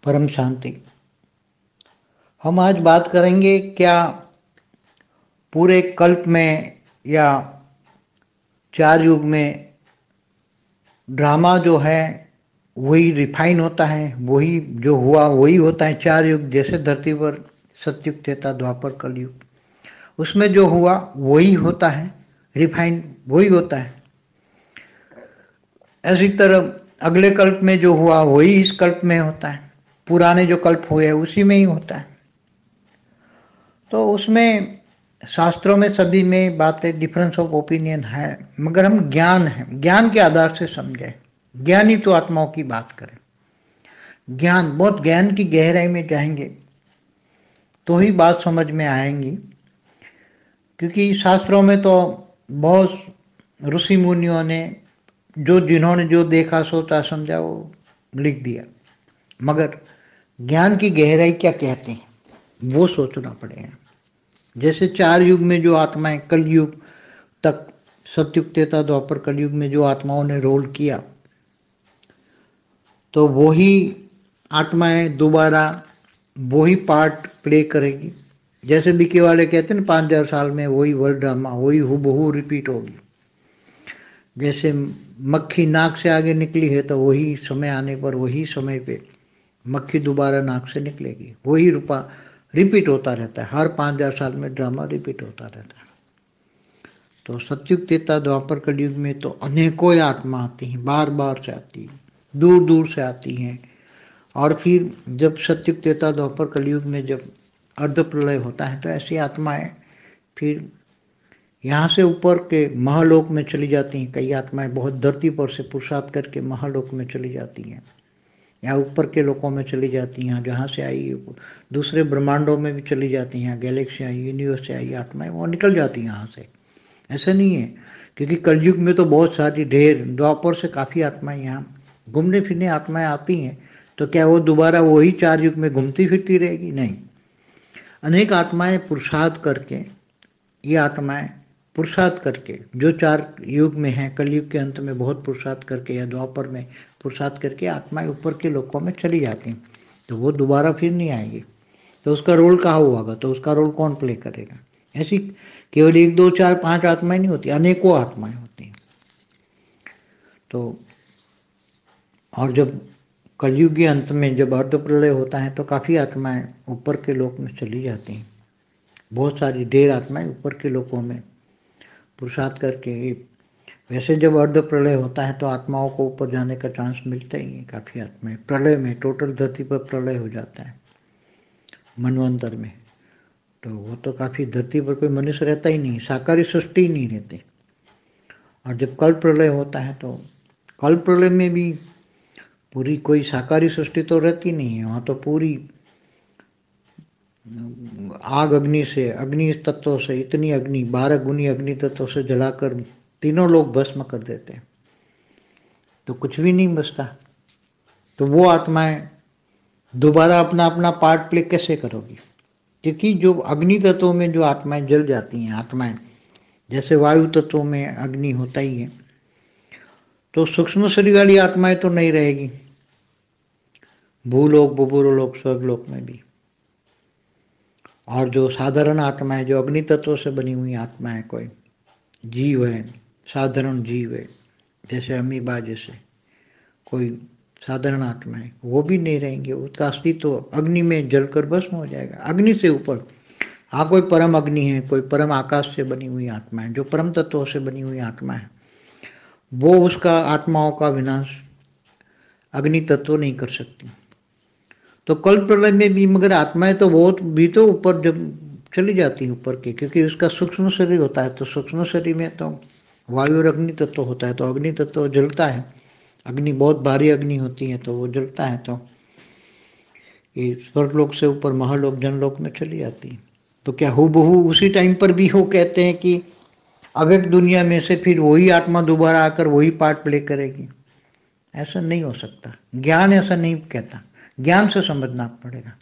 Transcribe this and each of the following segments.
परम शांति। हम आज बात करेंगे क्या पूरे कल्प में या 4 युग में ड्रामा जो है वही रिफाइन होता है, वही जो हुआ वही होता है। 4 युग जैसे धरती पर सतयुग, त्रेता, द्वापर, कलयुग, उसमें जो हुआ वही होता है, रिफाइन वही होता है। ऐसी तरह अगले कल्प में जो हुआ वही इस कल्प में होता है, पुराने जो कल्प हुए उसी में ही होता है। तो उसमें शास्त्रों में सभी में बातें डिफरेंस ऑफ ओपिनियन है, मगर हम ज्ञान के आधार से समझे। ज्ञान ही तो आत्माओं की बात करें, बहुत ज्ञान की गहराई में जाएंगे तो ही बात समझ में आएंगी। क्योंकि शास्त्रों में तो बहुत ऋषि मुनियों ने जिन्होंने जो देखा सोचा समझा वो लिख दिया, मगर ज्ञान की गहराई क्या कहते हैं वो सोचना पड़ेगा। जैसे 4 युग में जो आत्माएं कलयुग तक, सतयुग, त्रेता, द्वापर, कलयुग में जो आत्माओं ने रोल किया, तो वही आत्माएं दोबारा वही पार्ट प्ले करेगी। जैसे बीके वाले कहते हैं ना, 5000 साल में वही वर्ल्ड ड्रामा वही हूबहू रिपीट होगी। जैसे मक्खी नाक से आगे निकली है तो वही समय आने पर वही समय पे मक्खी दोबारा नाक से निकलेगी, वही रूपा रिपीट होता रहता है। हर 5000 साल में ड्रामा रिपीट होता रहता है। तो सतयुग, त्रेता, द्वापर, कलयुग में तो अनेकों आत्मा आती हैं, बार बार से आती हैं, दूर दूर से आती हैं। और फिर जब सतयुग, त्रेता, द्वापर, कलयुग में जब अर्ध प्रलय होता है तो ऐसी आत्माएं फिर यहाँ से ऊपर के महालोक में चली जाती हैं। कई आत्माएं बहुत धरती पर से पुरुषार्थ करके महालोक में चली जाती हैं, या ऊपर के लोकों में चली जाती हैं, जहाँ से आई दूसरे ब्रह्मांडों में भी चली जाती हैं, गैलेक्सी आई, यूनिवर्स से आई आत्माएं वो निकल जाती हैं यहाँ से। ऐसा नहीं है, क्योंकि कलयुग में तो बहुत सारी ढेर, द्वापर से काफ़ी आत्माएं यहाँ घूमने फिरने आत्माएं आती हैं। तो क्या वो दोबारा वही 4 युग में घूमती फिरती रहेगी? नहीं। अनेक आत्माएं पुरुषार्थ करके, ये आत्माएं पुरुषार्थ करके जो 4 युग में हैं, कलयुग के अंत में बहुत पुरुषार्थ करके या द्वापर में पुरुषार्थ करके आत्माएं ऊपर के लोकों में चली जाती हैं, तो वो दोबारा फिर नहीं आएगी। तो उसका रोल कहाँ होगा? तो उसका रोल कौन प्ले करेगा? ऐसी केवल 1, 2, 4, 5 आत्माएं नहीं होती, अनेकों आत्माएं होती हैं। तो और जब कलयुग के अंत में जब अर्ध प्रलय होता है तो काफ़ी आत्माएं ऊपर के लोक में चली जाती हैं, बहुत सारी ढेर आत्माएं ऊपर के लोकों में पुरुषार्थ करके। वैसे जब अर्ध प्रलय होता है तो आत्माओं को ऊपर जाने का चांस मिलता ही है। काफ़ी आत्माएं प्रलय में, टोटल धरती पर प्रलय हो जाता है मनवंतर में, तो वो तो काफ़ी धरती पर कोई मनुष्य रहता ही नहीं, साकारी सृष्टि ही नहीं रहती। और जब कल्प प्रलय होता है तो कल्प प्रलय में भी पूरी कोई साकारी सृष्टि तो रहती नहीं है, वहाँ तो पूरी आग अग्नि से, अग्नि तत्वों से, इतनी अग्नि 12 गुनी अग्नि तत्वों से जलाकर तीनों लोग भस्म कर देते हैं, तो कुछ भी नहीं बचता। तो वो आत्माएं दोबारा अपना अपना पार्ट प्ले कैसे करोगी? क्योंकि जो अग्नि तत्वों में जो आत्माएं जल जाती हैं, आत्माएं जैसे वायु तत्वों में अग्नि होता ही है, तो सूक्ष्म शरीर वाली आत्माएं तो नहीं रहेगी भूलोक, बुबुरलोक, स्वर्गलोक में भी। और जो साधारण आत्माएं, जो अग्नि तत्वों से बनी हुई आत्माएं, कोई जीव है, साधारण जीव है, जैसे अमीबा, जैसे कोई साधारण आत्माएं, वो भी नहीं रहेंगे। उसका अस्तित्व तो अग्नि में जलकर भस्म हो जाएगा। अग्नि से ऊपर हाँ कोई परम अग्नि है, कोई परम आकाश से बनी हुई आत्मा है, जो परम तत्वों से बनी हुई आत्मा है, वो उसका आत्माओं का विनाश अग्नि तत्व नहीं कर सकती। तो कल्प प्रलय में भी मगर आत्माएं तो बहुत भी तो ऊपर जब चली जाती है ऊपर के, क्योंकि उसका सूक्ष्म शरीर होता है, तो सूक्ष्म शरीर में तो वायु और अग्नि तत्व होता है, तो अग्नि तत्व जलता है। अग्नि बहुत भारी अग्नि होती है तो वो जलता है, तो ये स्वर्गलोक से ऊपर महालोक, जनलोक में चली जाती है। तो क्या हूबहू उसी टाइम पर भी वो कहते हैं कि अव्यक्त दुनिया में से फिर वही आत्मा दोबारा आकर वही पार्ट प्ले करेगी? ऐसा नहीं हो सकता। ज्ञान ऐसा नहीं कहता, ज्ञान से समझना पड़ेगा।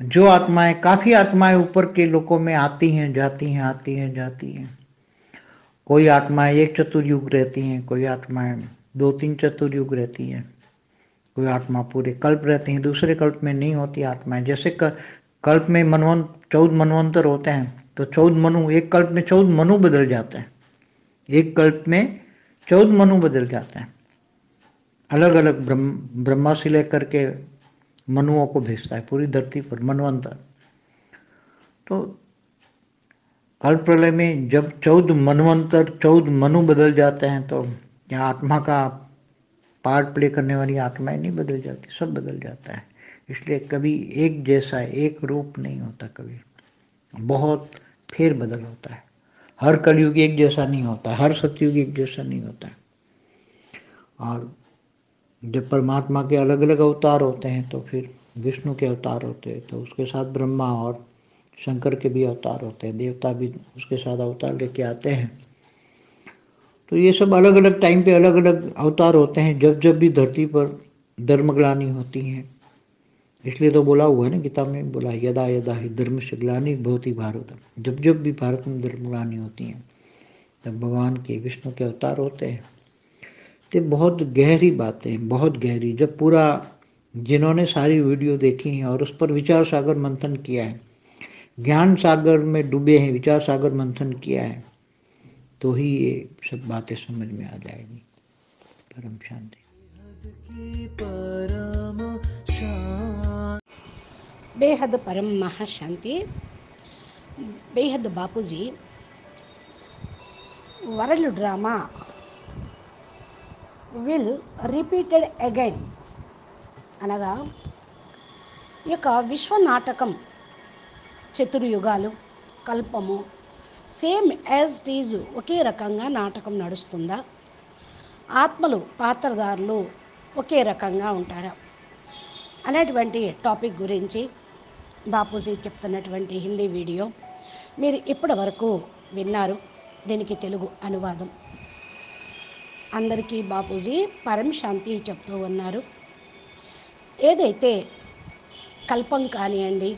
जो आत्माएं, काफी आत्माएं ऊपर के लोकों में आती हैं जाती हैं, आती हैं जाती हैं। कोई आत्माएं 1 चतुर्युग रहती हैं, कोई आत्माएं 2, 3 चतुर्युग रहती हैं, कोई आत्मा पूरे कल्प रहती हैं, दूसरे कल्प में नहीं होती आत्माएं। जैसे कल्प में 14 मनवंतर होते हैं, तो 14 मनु, एक कल्प में 14 मनु बदल जाते हैं, एक कल्प में 14 मनु बदल जाते हैं। अलग अलग ब्रह्मा से लेकर के मनुओं को भेजता है पूरी धरती पर मनवंतर। तो कल्प प्रलय में जब 14 मनवंतर 14 मनु बदल जाते हैं, तो क्या आत्मा का पार्ट प्ले करने वाली आत्माएं नहीं बदल जाती, सब बदल जाता है। इसलिए कभी एक जैसा एक रूप नहीं होता, कभी बहुत फेर बदल होता है। हर कलयुग एक जैसा नहीं होता, हर सतयुग एक जैसा नहीं होता। और जब परमात्मा के अलग अलग अवतार होते हैं, तो फिर विष्णु के अवतार होते हैं, तो उसके साथ ब्रह्मा और शंकर के भी अवतार होते हैं, देवता भी उसके साथ अवतार लेके आते हैं। तो ये सब अलग अलग टाइम पे अलग अलग अवतार होते हैं, जब जब भी धरती पर धर्मग्लानि होती है। इसलिए तो बोला हुआ है ना, गीता में बोला, यदा यदा ही धर्मस्य ग्लानिर्भवति भारत। जब जब भी भारत में धर्मग्लानि होती है, तब भगवान के विष्णु के अवतार होते हैं। तो बहुत गहरी बातें, बहुत गहरी। जब पूरा जिन्होंने सारी वीडियो देखी हैं और उस पर विचार सागर मंथन किया है, ज्ञान सागर में डूबे हैं, विचार सागर मंथन किया है, तो ही ये सब बातें समझ में आ जाएगी। परम शांति। बेहद परम महाशांति। बेहद Bapuji world drama will repeated again అనగా ఈ యొక్క విశ్వ నాటకం చతుర్యుగాలు కల్పము సేమ్ యాజ్ ఇట్ ఈజ్ ఒకే రకంగా నాటకం నడుస్తుందా, ఆత్మలు పాత్రధారులు ఒకే రకంగా ఉంటారా అనేటువంటి టాపిక్ గురించి బాపూజీ చెప్తున్నటువంటి హిందీ వీడియో మీరు ఇప్పటి వరకు విన్నారు. దీనికి తెలుగు అనువాదం. అందరికీ బాపూజీ పరం శాంతి చెప్తూ ఉన్నారు. ఏదైతే కల్పం కానివ్వండి,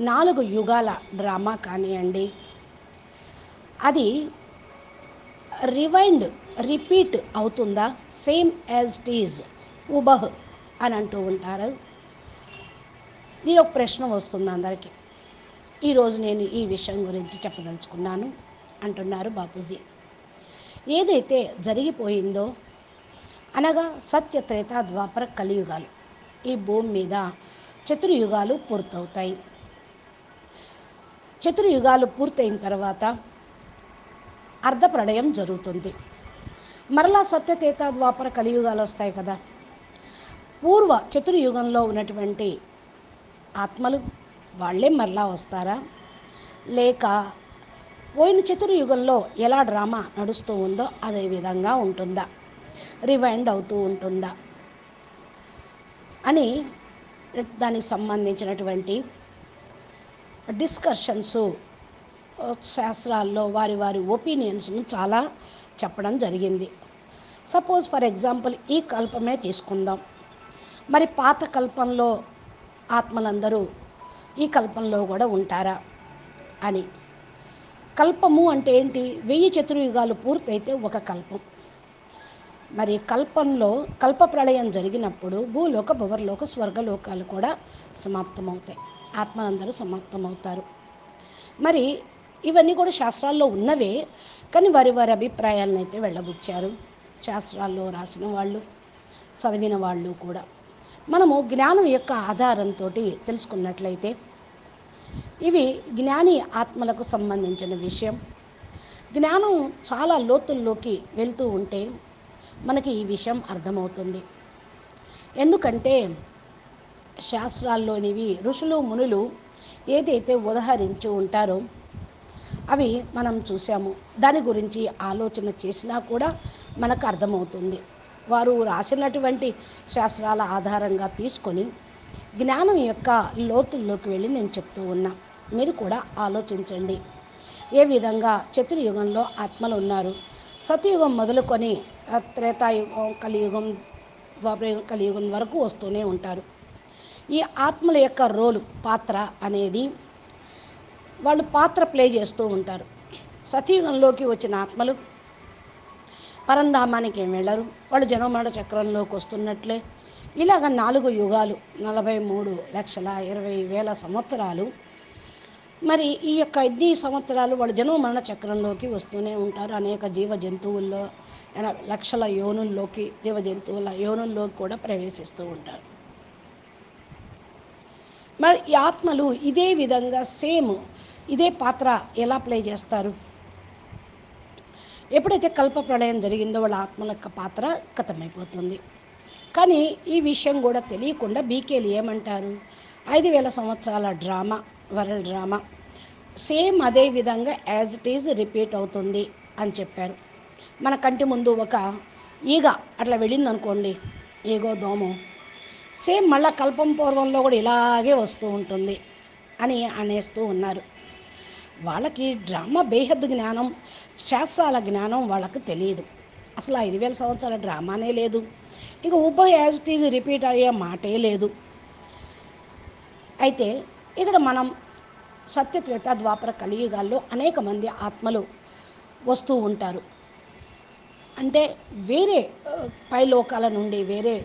4 యుగాల డ్రామా కానివ్వండి, అది రిపీట్ అవుతుందా, సేమ్ యాజ్ ఇట్ ఈజ్ ఉబహ్ అని అంటూ ఉంటారు. దీని ఒక ప్రశ్న వస్తుంది అందరికీ. ఈరోజు నేను ఈ విషయం గురించి చెప్పదలుచుకున్నాను అంటున్నారు బాపూజీ. ఏదైతే జరిగిపోయిందో అనగా సత్య త్రేత ద్వాపర కలియుగాలు, ఈ భూమి మీద చతుర్యుగాలు పూర్తవుతాయి. చతుర్యుగాలు పూర్తయిన తర్వాత అర్ధప్రళయం జరుగుతుంది. మరలా సత్యతేత ద్వాపర కలియుగాలు వస్తాయి కదా. పూర్వ చతుర్యుగంలో ఉన్నటువంటి ఆత్మలు వాళ్ళే మరలా వస్తారా, లేక పోయిన చతుర్యుగంలో ఎలా డ్రామా నడుస్తూ ఉందో అదే విధంగా ఉంటుందా, రివైండ్ అవుతూ ఉంటుందా అని దానికి సంబంధించినటువంటి డిస్కషన్స్ శాస్త్రాల్లో వారి వారి ఒపీనియన్స్ను చాలా చెప్పడం జరిగింది. సపోజ్ ఫర్ ఎగ్జాంపుల్ ఈ కల్పమే తీసుకుందాం. మరి పాత కల్పంలో ఆత్మలందరూ ఈ కల్పంలో కూడా ఉంటారా అని. కల్పము అంటే ఏంటి? 1000 చతుర్యుగాలు పూర్తయితే ఒక కల్పం. మరి కల్పంలో కల్ప ప్రళయం జరిగినప్పుడు భూలోక భువర్లోక స్వర్గలోకాలు కూడా సమాప్తమవుతాయి, ఆత్మలందరూ సమాప్తమవుతారు. మరి ఇవన్నీ కూడా శాస్త్రాల్లో ఉన్నవే, కానీ వారి వారి అభిప్రాయాలను అయితే వెళ్ళబుచ్చారు శాస్త్రాల్లో రాసిన వాళ్ళు, చదివిన వాళ్ళు కూడా. మనము జ్ఞానం యొక్క ఆధారంతో తెలుసుకున్నట్లయితే ఇవి జ్ఞాని ఆత్మలకు సంబంధించిన విషయం. జ్ఞానం చాలా లోతుల్లోకి వెళ్తూ ఉంటే మనకి ఈ విషయం అర్థమవుతుంది. ఎందుకంటే శాస్త్రాల్లోనివి ఋషులు మునులు ఏదైతే ఉదహరించి ఉంటారో అవి మనం చూసాము. దాని గురించి ఆలోచన చేసినా కూడా మనకు అర్థమవుతుంది. వారు రాసినటువంటి శాస్త్రాల ఆధారంగా తీసుకొని జ్ఞానం యొక్క లోతుల్లోకి వెళ్ళి నేను చెప్తూ ఉన్నా. మీరు కూడా ఆలోచించండి. ఏ విధంగా చతుర్యుగంలో ఆత్మలు ఉన్నారు. సతయుగం మొదలుకొని త్రేతాయుగం, కలియుగం, ద్వాపరయుగం, కలియుగం వరకు వస్తూనే ఉంటారు. ఈ ఆత్మల యొక్క రోలు, పాత్ర అనేది వాళ్ళు పాత్ర ప్లే చేస్తూ ఉంటారు. సతయుగంలోకి వచ్చిన ఆత్మలు పరంధామానికి ఏం వెళ్ళరు, వాళ్ళు జనమరణ చక్రంలోకి వస్తున్నట్లే. ఇలాగ 4 యుగాలు 43,20,000 సంవత్సరాలు, మరి ఈ యొక్క ఇన్ని సంవత్సరాలు వాళ్ళు జన్మ మరణ చక్రంలోకి వస్తూనే ఉంటారు. అనేక జీవ జంతువుల్లో లక్షల యోనుల్లోకి, జీవ జంతువుల యోనుల్లోకి కూడా ప్రవేశిస్తూ ఉంటారు. మరి ఈ ఆత్మలు ఇదే విధంగా సేమ్ ఇదే పాత్ర ఎలా ప్లే చేస్తారు? ఎప్పుడైతే కల్ప ప్రళయం జరిగిందో వాళ్ళ ఆత్మల యొక్క పాత్ర ఖతమైపోతుంది. కానీ ఈ విషయం కూడా తెలియకుండా బీకేలు ఏమంటారు, 5,000 సంవత్సరాల డ్రామా, వరల్డ్ డ్రామా సేమ్ అదే విధంగా యాజ్ ఇట్ ఈజ్ రిపీట్ అవుతుంది అని చెప్పారు. మన కంటి ముందు ఒక ఈగ అట్లా వెళ్ళిందనుకోండి, ఈగో దోమో, సేమ్ మళ్ళా కల్పం పూర్వంలో కూడా ఇలాగే వస్తూ ఉంటుంది అని అనేస్తూ ఉన్నారు. వాళ్ళకి డ్రామా బేహద్దు జ్ఞానం, శాస్త్రాల జ్ఞానం వాళ్ళకు తెలియదు. అసలు 5,000 సంవత్సరాల డ్రామానే లేదు, ఇంకా యాజ్ ఇట్ ఈజ్ రిపీట్ అయ్యే మాటే లేదు. అయితే ఇక్కడ మనం సత్యత్రేత ద్వాపర కలియుగాల్లో అనేక మంది ఆత్మలు వస్తూ ఉంటారు. అంటే వేరే పైలోకాల నుండి, వేరే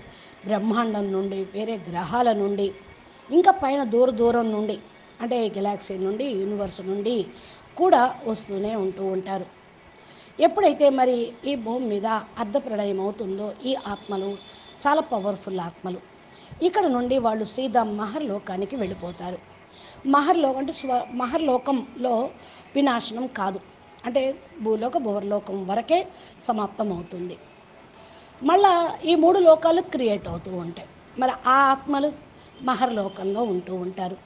బ్రహ్మాండం నుండి, వేరే గ్రహాల నుండి, ఇంకా పైన దూరం నుండి, అంటే గెలాక్సీ నుండి, యూనివర్స్ నుండి కూడా వస్తూనే ఉంటూ ఉంటారు. ఎప్పుడైతే మరి ఈ భూమి మీద అర్ధప్రళయం అవుతుందో ఈ ఆత్మలు చాలా పవర్ఫుల్ ఆత్మలు. ఇక్కడ నుండి వాళ్ళు సీదా మహర్లోకానికి వెళ్ళిపోతారు. అంటే మహర్లోకంలో వినాశనం కాదు, అంటే భూలోక భువర్లోకం వరకే సమాప్తం అవుతుంది. మళ్ళా ఈ 3 లోకాలు క్రియేట్ అవుతూ ఉంటాయి. మరి ఆ ఆత్మలు మహర్లోకంలో ఉంటూ ఉంటారు.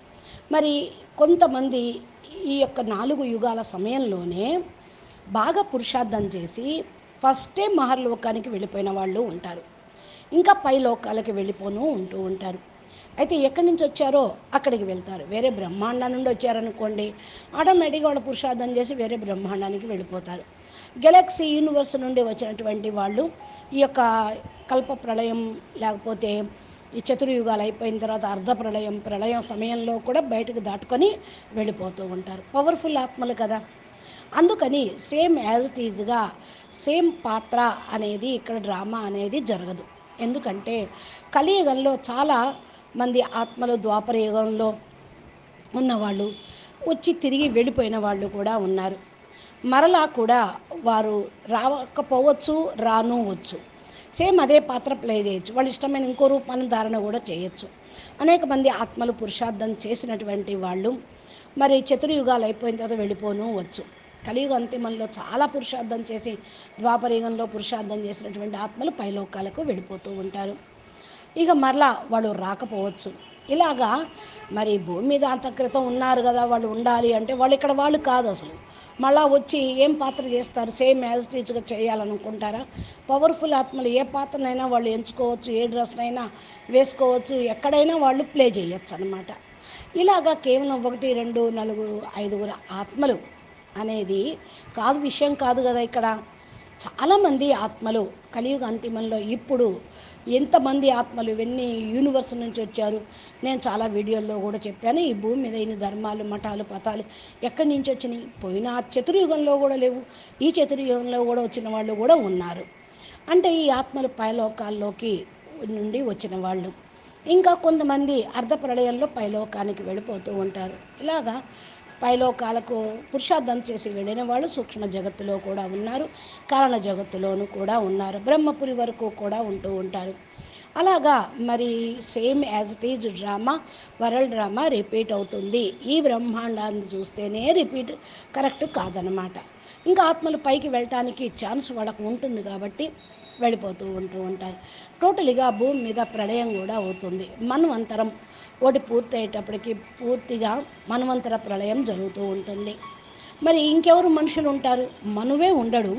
మరి కొంతమంది ఈ యొక్క 4 యుగాల సమయంలోనే బాగా పురుషార్థం చేసి ఫస్టే మహర్లోకానికి వెళ్ళిపోయిన వాళ్ళు ఉంటారు, ఇంకా పై లోకాలకి వెళ్ళిపోతూ ఉంటూ ఉంటారు. అయితే ఎక్కడి నుంచి వచ్చారో అక్కడికి వెళ్తారు. వేరే బ్రహ్మాండం నుండి వచ్చారనుకోండి, ఆటోమేటిక్గా వాళ్ళు పురుషార్థం చేసి వేరే బ్రహ్మాండానికి వెళ్ళిపోతారు. గెలాక్సీ యూనివర్స్ నుండి వచ్చినటువంటి వాళ్ళు ఈ యొక్క కల్ప ప్రళయం, లేకపోతే ఈ చతుర్యుగాలు అయిపోయిన తర్వాత అర్ధ ప్రళయం సమయంలో కూడా బయటకు దాటుకొని వెళ్ళిపోతూ ఉంటారు. పవర్ఫుల్ ఆత్మలు కదా. అందుకని సేమ్ యాజ్ ఇట్ ఈజ్గా సేమ్ పాత్ర అనేది ఇక్కడ డ్రామా అనేది జరగదు. ఎందుకంటే కలియుగంలో చాలా మంది ఆత్మలు ద్వాపర యుగంలో ఉన్నవాళ్ళు వచ్చి తిరిగి వెళ్ళిపోయిన వాళ్ళు కూడా ఉన్నారు. మరలా కూడా వారు రాకపోవచ్చు, రానువచ్చు. సేమ్ అదే పాత్ర ప్లే చేయొచ్చు, వాళ్ళు ఇష్టమైన ఇంకో రూపాన్ని ధారణ కూడా చేయొచ్చు. అనేక మంది ఆత్మలు పురుషార్థం చేసినటువంటి వాళ్ళు మరి చతుర్యుగాలు అయిపోయిన తర్వాత వెళ్ళిపోను వచ్చు. కలియుగ అంతిమంలో చాలా పురుషార్థం చేసి ద్వాపరయుగంలో పురుషార్థం చేసినటువంటి ఆత్మలు పైలోకాలకు వెళ్ళిపోతూ ఉంటారు. ఇక మరలా వాళ్ళు రాకపోవచ్చు. ఇలాగా మరి భూమి మీద అంత క్రితం ఉన్నారు కదా, వాళ్ళు ఉండాలి అంటే వాళ్ళు ఇక్కడ వాళ్ళు కాదు అసలు. మళ్ళా వచ్చి ఏం పాత్ర చేస్తారు? సేమ్ యాజ్ టీచ్గా చేయాలనుకుంటారా? పవర్ఫుల్ ఆత్మలు ఏ పాత్రనైనా వాళ్ళు ఎంచుకోవచ్చు, ఏ డ్రెస్నైనా వేసుకోవచ్చు, ఎక్కడైనా వాళ్ళు ప్లే చేయొచ్చు అనమాట. ఇలాగా కేవలం 1, 2, 4, 5 ఆత్మలు అనేది కాదు, విషయం కాదు కదా. ఇక్కడ చాలామంది ఆత్మలు కలియుగ అంతిమంలో ఇప్పుడు ఎంతమంది ఆత్మలు ఎన్ని యూనివర్స్ నుంచి వచ్చారు, నేను చాలా వీడియోల్లో కూడా చెప్పాను. ఈ భూమి మీద ఇన్ని ధర్మాలు, మఠాలు, పతాలు ఎక్కడి నుంచి వచ్చినాయి? పోయిన చతుర్యుగంలో కూడా లేవు, ఈ చతుర్యుగంలో కూడా వచ్చిన వాళ్ళు కూడా ఉన్నారు. అంటే ఈ ఆత్మలు పైలోకాల్లోకి నుండి వచ్చిన వాళ్ళు. ఇంకా కొంతమంది అర్ధ ప్రళయంలో పైలోకానికి వెళ్ళిపోతూ ఉంటారు. ఇలాగా పైలోకాలకు పురుషార్థం చేసి వెళ్ళిన వాళ్ళు సూక్ష్మ జగత్తులో కూడా ఉన్నారు, కారణ జగత్తులోనూ కూడా ఉన్నారు, బ్రహ్మపురి వరకు కూడా ఉంటూ ఉంటారు. అలాగా మరి same as it is drama, world drama repeat అవుతుంది. ఈ బ్రహ్మాండాన్ని చూస్తేనే రిపీట్ కరెక్ట్ కాదనమాట. ఇంకా ఆత్మలు పైకి వెళ్ళటానికి ఛాన్స్ వాళ్ళకు ఉంటుంది కాబట్టి వెళ్ళిపోతూ ఉంటూ ఉంటారు. టోటల్గా భూమి మీద ప్రళయం కూడా అవుతుంది. మన్వంతరం ఒకటి పూర్తయ్యేటప్పటికి పూర్తిగా మన్వంతర ప్రళయం జరుగుతూ ఉంటుంది. మరి ఇంకెవరు మనుషులు ఉంటారు? మనువే ఉండడు.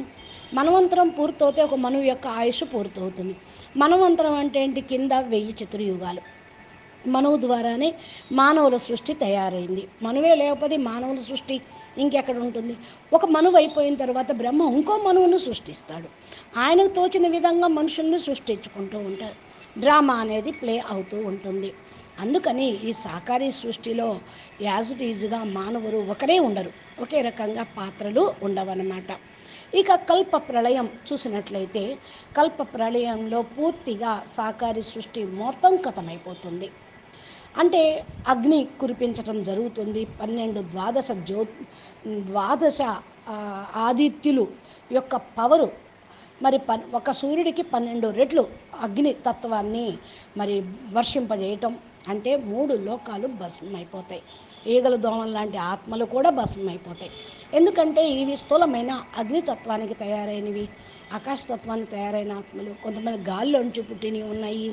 మన్వంతరం పూర్తవుతే ఒక మనువు యొక్క ఆయుష్ పూర్తవుతుంది. మన్వంతరం అంటే ఏంటి? కింద 1000 చతుర్యుగాలు. మనువు ద్వారానే మానవుల సృష్టి తయారైంది. మనువే లేకపోతే మానవుల సృష్టి ఇంకెక్కడ ఉంటుంది? ఒక మనువు అయిపోయిన తర్వాత బ్రహ్మ ఇంకో మనువును సృష్టిస్తాడు. ఆయనకు తోచిన విధంగా మనుషుల్ని సృష్టించుకుంటూ ఉంటారు. డ్రామా అనేది ప్లే అవుతూ ఉంటుంది. అందుకని ఈ సాకారీ సృష్టిలో యాజ్ ఇట్ ఈజ్గా మానవులు ఒకరే ఉండరు, ఒకే రకంగా పాత్రలు ఉండవన్నమాట. ఇక కల్ప ప్రళయం చూసినట్లయితే కల్ప ప్రళయంలో పూర్తిగా సాకారి సృష్టి మొత్తం కథమైపోతుంది. అంటే అగ్ని కురిపించటం జరుగుతుంది. 12 ద్వాదశ ఆదిత్యులు యొక్క పవరు మరి ఒక సూర్యుడికి 12 రెట్లు అగ్ని తత్వాన్ని మరి వర్షింపజేయటం అంటే 3 లోకాలు భస్మైపోతాయి. ఈగల దోమలు లాంటి ఆత్మలు కూడా భస్మైపోతాయి. ఎందుకంటే ఇవి స్థూలమైన అగ్నితత్వానికి తయారైనవి, ఆకాశతత్వానికి తయారైన ఆత్మలు. కొంతమంది గాలిలోంచి పుట్టినవి ఉన్నాయి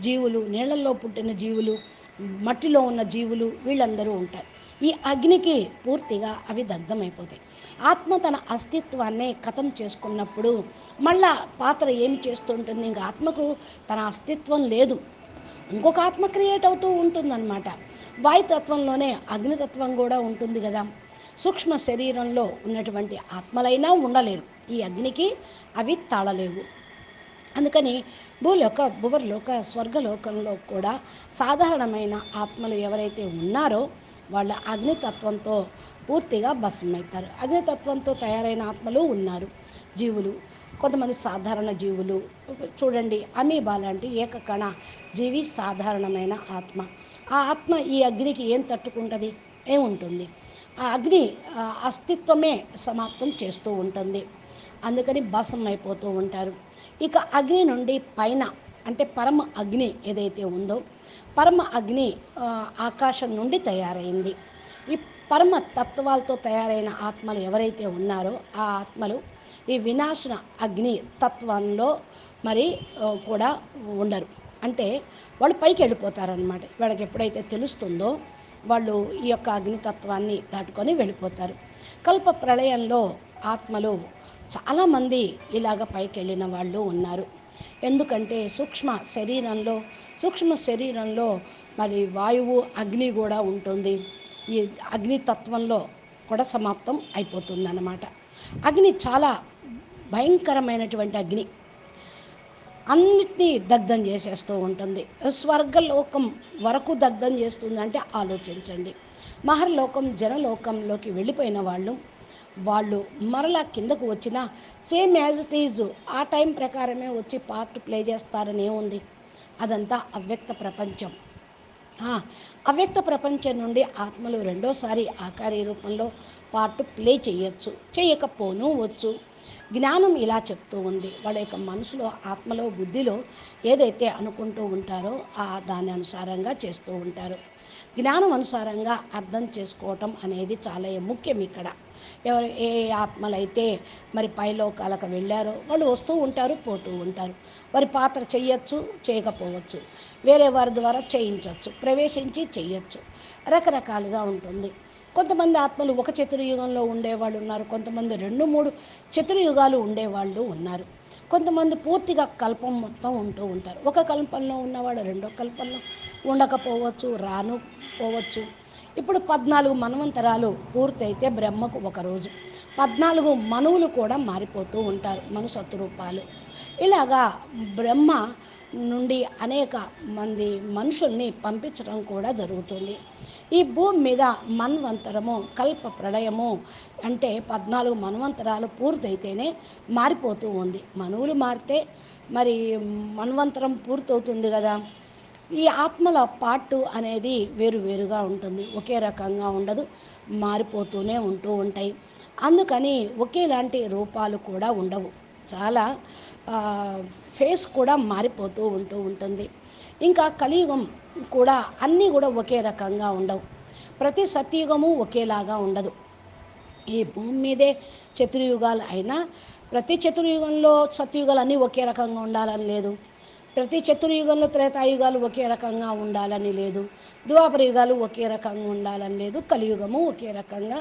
జీవులు, నీళ్ళల్లో పుట్టిన జీవులు, మట్టిలో ఉన్న జీవులు, వీళ్ళందరూ ఉంటారు. ఈ అగ్నికి పూర్తిగా అవి దగ్ధమైపోతాయి. ఆత్మ తన అస్తిత్వాన్ని ఖతం చేసుకున్నప్పుడు మళ్ళా పాత్ర ఏమి చేస్తుంటుంది? ఇంకా ఆత్మకు తన అస్తిత్వం లేదు, ఇంకొక ఆత్మ క్రియేట్ అవుతూ ఉంటుందన్నమాట. వాయుతత్వంలోనే అగ్నితత్వం కూడా ఉంటుంది కదా. సూక్ష్మ శరీరంలో ఉన్నటువంటి ఆత్మలైనా ఉండలేరు, ఈ అగ్నికి అవి తాళలేవు. అందుకని భువర్లోక స్వర్గలోకంలో కూడా సాధారణమైన ఆత్మలు ఎవరైతే ఉన్నారో వాళ్ళ అగ్నితత్వంతో పూర్తిగా భస్మవుతారు. అగ్నితత్వంతో తయారైన ఆత్మలు ఉన్నారు, జీవులు. కొంతమంది సాధారణ జీవులు చూడండి, అమీబా లాంటి ఏకకణ జీవి సాధారణమైన ఆత్మ. ఆ ఆత్మ ఈ అగ్నికి ఏం తట్టుకుంటుంది? ఏముంటుంది? ఆ అగ్ని అస్తిత్వమే సమాప్తం చేస్తూ ఉంటుంది. అందుకని భస్మం అయిపోతూ ఉంటారు. ఇక అగ్ని నుండి పైన అంటే పరమ అగ్ని ఏదైతే ఉందో, పరమ అగ్ని ఆకాశం నుండి తయారైంది. ఈ పరమ తత్వాలతో తయారైన ఆత్మలు ఎవరైతే ఉన్నారో ఆ ఆత్మలు ఈ వినాశన అగ్ని తత్వంలో మరి కూడా ఉండరు. అంటే వాళ్ళు పైకి వెళ్ళిపోతారనమాట. వాళ్ళకి ఎప్పుడైతే తెలుస్తుందో వాళ్ళు ఈ యొక్క అగ్నితత్వాన్ని దాటుకొని వెళ్ళిపోతారు. కల్ప ప్రళయంలో ఆత్మలు చాలామంది ఇలాగ పైకి వెళ్ళిన వాళ్ళు ఉన్నారు. ఎందుకంటే సూక్ష్మ శరీరంలో మరి వాయువు, అగ్ని కూడా ఉంటుంది. ఈ అగ్నితత్వంలో కూడా సమాప్తం అయిపోతుంది అన్నమాట. అగ్ని చాలా భయంకరమైనటువంటి అగ్ని, అన్నిటినీ దగ్ధం చేసేస్తూ ఉంటుంది. స్వర్గలోకం వరకు దగ్ధం చేస్తుంది అంటే ఆలోచించండి. మహర్లోకం, జనలోకంలోకి వెళ్ళిపోయిన వాళ్ళు మరలా కిందకు వచ్చిన సేమ్ యాజ్ ఇట్ ఈజ్ ఆ టైం ప్రకారమే వచ్చి పార్ట్ ప్లే చేస్తారని ఏముంది? అదంతా అవ్యక్త ప్రపంచం. అవ్యక్త ప్రపంచం నుండి ఆత్మలు రెండోసారి ఆకారీ రూపంలో పార్ట్ ప్లే చేయొచ్చు, చేయకపోను వచ్చు. జ్ఞానం ఇలా చెప్తూ ఉంది. వాళ్ళ యొక్క మనసులో, ఆత్మలో, బుద్ధిలో ఏదైతే అనుకుంటూ ఉంటారో దాని అనుసారంగా చేస్తూ ఉంటారు. జ్ఞానం అనుసారంగా అర్థం చేసుకోవటం అనేది చాలా ముఖ్యం ఇక్కడ. ఏ ఆత్మలైతే మరి పైలోకాలకు వెళ్ళారో వాళ్ళు వస్తూ ఉంటారు, పోతూ ఉంటారు. వారి పాత్ర చెయ్యొచ్చు, చేయకపోవచ్చు, వేరే వారి ద్వారా చేయించవచ్చు, ప్రవేశించి చెయ్యొచ్చు, రకరకాలుగా ఉంటుంది. కొంతమంది ఆత్మలు ఒక చతుర్యుగంలో ఉండేవాళ్ళు ఉన్నారు, కొంతమంది 2-3 చతుర్యుగాలు ఉండేవాళ్ళు ఉన్నారు, కొంతమంది పూర్తిగా కల్పం మొత్తం ఉంటూ ఉంటారు. ఒక కల్పంలో ఉన్నవాడు రెండో కల్పంలో ఉండకపోవచ్చు, రాను పోవచ్చు. ఇప్పుడు 14 మన్వంతరాలు పూర్తయితే బ్రహ్మకు ఒకరోజు 14 మనువులు కూడా మారిపోతూ ఉంటారు, మనుసత్తు రూపాలు. ఇలాగా బ్రహ్మ నుండి అనేక మంది మనుషుల్ని పంపించడం కూడా జరుగుతుంది. ఈ భూమి మీద మన్వంతరము, కల్ప ప్రళయము అంటే 14 మన్వంతరాలు పూర్తయితేనే మారిపోతూ ఉంది. మనువులు మారితే మరి మన్వంతరం పూర్తవుతుంది కదా. ఈ ఆత్మల పార్టు అనేది వేరువేరుగా ఉంటుంది, ఒకే రకంగా ఉండదు, మారిపోతూనే ఉంటూ ఉంటాయి. అందుకని ఒకేలాంటి రూపాలు కూడా ఉండవు, చాలా ఫేస్ కూడా మారిపోతూ ఉంటుంది. ఇంకా కలియుగం కూడా అన్నీ కూడా ఒకే రకంగా ఉండవు, ప్రతి సత్యుగము ఒకేలాగా ఉండదు. ఈ భూమి మీదే చతుర్యుగాలు అయినా ప్రతి చతుర్యుగంలో సత్యుగాలు అన్నీ ఒకే రకంగా ఉండాలని లేదు, ప్రతి చతుర్యుగంలో త్రేతాయుగాలు ఒకే రకంగా ఉండాలని లేదు, ద్వాపర యుగాలు ఒకే రకంగా ఉండాలని లేదు, కలియుగము ఒకే రకంగా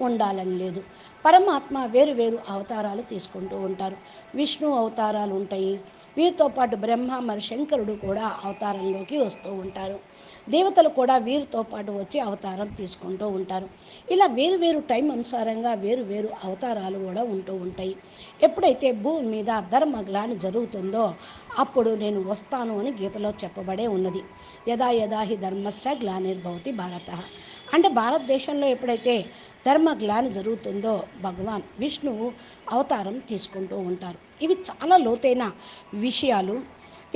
ఉండాలని లేదు. పరమాత్మ వేరు వేరు అవతారాలు తీసుకుంటూ ఉంటారు. విష్ణు అవతారాలు ఉంటాయి, వీరితో పాటు బ్రహ్మ మరి శంకరుడు కూడా అవతారంలోకి వస్తూ ఉంటారు. దేవతలు కూడా వీరితో పాటు వచ్చి అవతారం తీసుకుంటూ ఉంటారు. ఇలా వేరు వేరు టైం అనుసారంగా వేరు వేరు అవతారాలు కూడా ఉంటూ ఉంటాయి. ఎప్పుడైతే భూమి మీద ధర్మగ్లాని జరుగుతుందో అప్పుడు నేను వస్తాను అని గీతలో చెప్పబడే ఉన్నది. యదా యదా హి ధర్మస్య గ్లానిర్భవతి భారత. అంటే భారతదేశంలో ఎప్పుడైతే ధర్మ గ్లాని జరుగుతుందో భగవాన్ విష్ణువు అవతారం తీసుకుంటూ ఉంటారు. ఇవి చాలా లోతైన విషయాలు.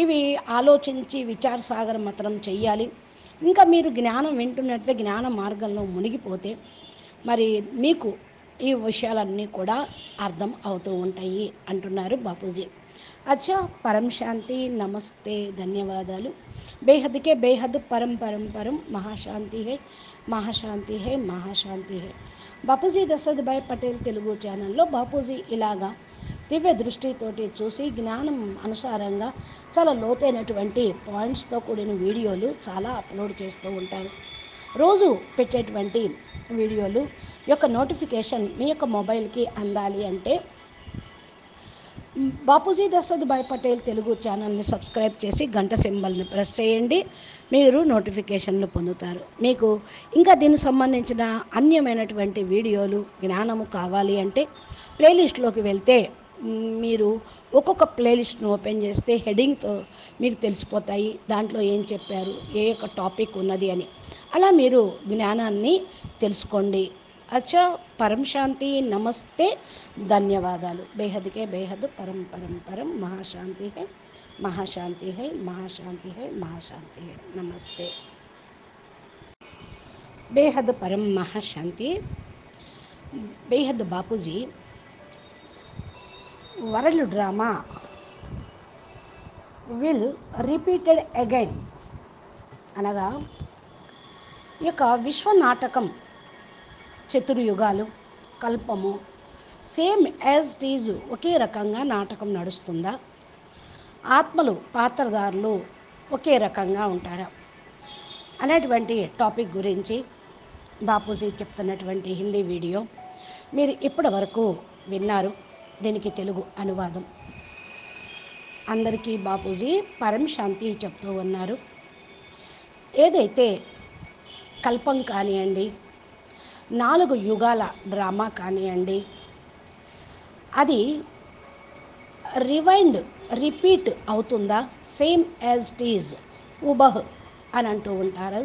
ఇవి ఆలోచించి విచారసాగర మతనం చెయ్యాలి. ఇంకా మీరు జ్ఞానం వింటున్నట్లయితే జ్ఞాన మార్గంలో మునిగిపోతే మరి మీకు ఈ విషయాలన్నీ కూడా అర్థం అవుతూ ఉంటాయి అంటున్నారు బాపూజీ. అచ్చా, పరం శాంతి, నమస్తే, ధన్యవాదాలు. బేహద్కే బేహద్ పరం పరం పరం మహాశాంతి హై, మహాశాంతి హై, మహాశాంతి హై. బాపూజీ దశరథ్ భాయ్ పటేల్ తెలుగు ఛానల్లో బాపూజీ ఇలాగా దివ్య దృష్టితోటి చూసి జ్ఞానం అనుసారంగా చాలా లోతైనటువంటి పాయింట్స్తో కూడిన వీడియోలు చాలా అప్లోడ్ చేస్తూ ఉంటారు. రోజు పెట్టేటువంటి వీడియోలు యొక్క నోటిఫికేషన్ మీ యొక్క మొబైల్కి అందాలి అంటే బాపూజీ దశరథ్ భాయ్ పటేల్ తెలుగు ఛానల్ని సబ్స్క్రైబ్ చేసి గంట సింబల్ని ప్రెస్ చేయండి. మీరు నోటిఫికేషన్లు పొందుతారు. మీకు ఇంకా దీనికి సంబంధించిన అన్యమైనటువంటి వీడియోలు జ్ఞానము కావాలి అంటే ప్లేలిస్ట్లోకి వెళ్తే మీరు ఒక్కొక్క ప్లేలిస్ట్ను ఓపెన్ చేస్తే హెడింగ్తో మీకు తెలిసిపోతాయి దాంట్లో ఏం చెప్పారు, ఏ యొక్క టాపిక్ ఉన్నది అని. అలా మీరు జ్ఞానాన్ని తెలుసుకోండి. అచ్చా, పరం శాంతి, నమస్తే, ధన్యవాదాలు. బేహద్కే బేహద్ పరం పరం పరం మహాశాంతి హై, మహాశాంతి హై, మహాశాంతి హై, మహాశాంతి హై. నమస్తే. బేహద్ పరం మహాశాంతి. బేహద్ Bapuji world drama will repeated again అనగా ఈ యొక్క విశ్వ నాటకం చతుర్యుగాలు కల్పము సేమ్ యాజ్ ఇట్ ఈజ్ ఒకే రకంగా నాటకం నడుస్తుందా, ఆత్మలు పాత్రధారులు ఒకే రకంగా ఉంటారా అనేటువంటి టాపిక్ గురించి బాపూజీ చెప్తున్నటువంటి హిందీ వీడియో మీరు ఇప్పటి వరకు విన్నారు. దీనికి తెలుగు అనువాదం. అందరికీ బాపూజీ పరం శాంతి చెప్తూ ఉన్నారు. ఏదైతే కల్పం కానివ్వండి, 4 యుగాల డ్రామా కానివ్వండి, అది రిపీట్ అవుతుందా, సేమ్ యాజ్ ఇట్ ఈజ్ ఉబహ్ అని అంటూ ఉంటారు.